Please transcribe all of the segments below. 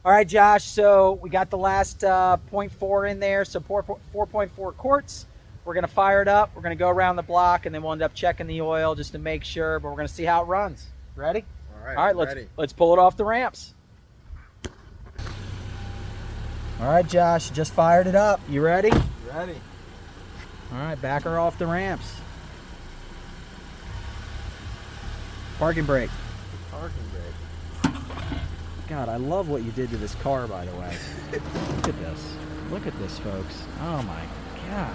All right, Josh, so we got the last 0.4 in there, so 4.4 quarts. We're going to fire it up. We're going to go around the block, and then we'll end up checking the oil just to make sure, but we're going to see how it runs. Ready? All right, let's pull it off the ramps. All right, Josh, just fired it up. You ready? Ready. All right, back her off the ramps. Parking brake. Parking brake. God, I love what you did to this car, by the way. Look at this. Look at this, folks. Oh my gosh.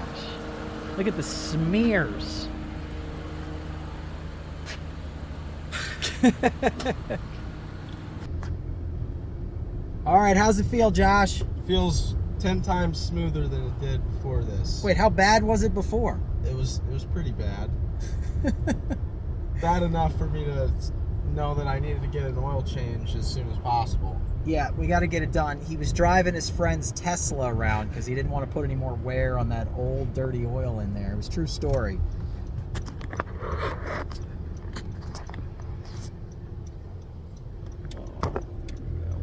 Look at the smears. All right, how's it feel, Josh? Feels 10 times smoother than it did before this. Wait, how bad was it before? It was pretty bad. Bad enough for me to know that I needed to get an oil change as soon as possible. Yeah, we got to get it done. He was driving his friend's Tesla around because he didn't want to put any more wear on that old dirty oil in there. It was a true story.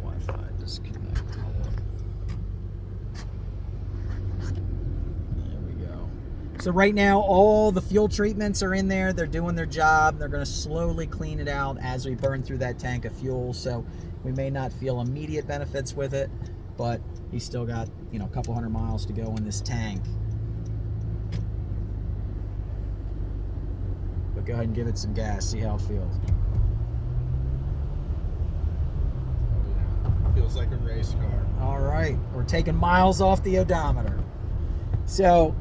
Wi-Fi disconnected. There we go. So right now, all the fuel treatments are in there. They're doing their job. They're going to slowly clean it out as we burn through that tank of fuel. So we may not feel immediate benefits with it, but he's still got, you know, a couple hundred miles to go in this tank. But go ahead and give it some gas, see how it feels. Oh yeah, feels like a race car. All right, we're taking miles off the odometer. So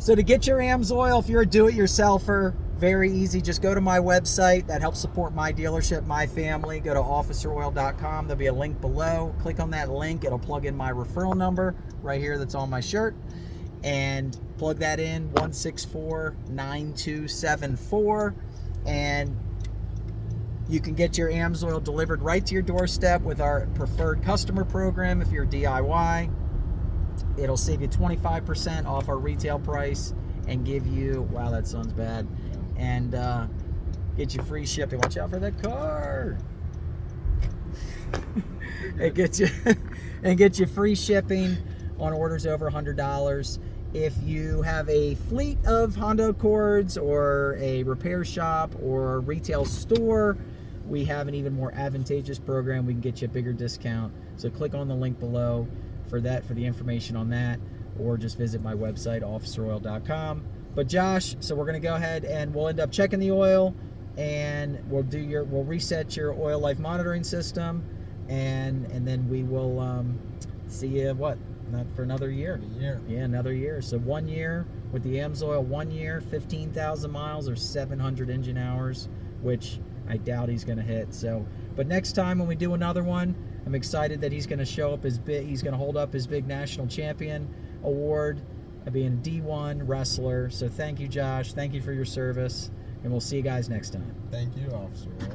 to get your AMSOIL, if you're a do-it-yourselfer, very easy. Just go to my website. That helps support my dealership, my family. Go to officeroil.com. There'll be a link below. Click on that link. It'll plug in my referral number right here that's on my shirt. And plug that in, 164-9274. And you can get your AMSOIL delivered right to your doorstep with our preferred customer program if you're DIY. It'll save you 25% off our retail price and give you, wow, that sounds bad, and get you free shipping. Watch out for that car. It gets you free shipping on orders over $100. If you have a fleet of Honda Accords or a repair shop or retail store, we have an even more advantageous program. We can get you a bigger discount. So click on the link below for the information on that, or just visit my website, officeroil.com. But Josh, so we're going to go ahead and we'll end up checking the oil, and we'll reset your oil life monitoring system, and then we will see you not for another year. Yeah, another year. So 1 year with the AMSOIL, 1 year, 15,000 miles or 700 engine hours, which I doubt he's going to hit. So, but next time when we do another one, I'm excited that he's going to show up he's going to hold up his big national champion award, being a D1 wrestler. So thank you, Josh. Thank you for your service, and we'll see you guys next time. Thank you, Officer Roll.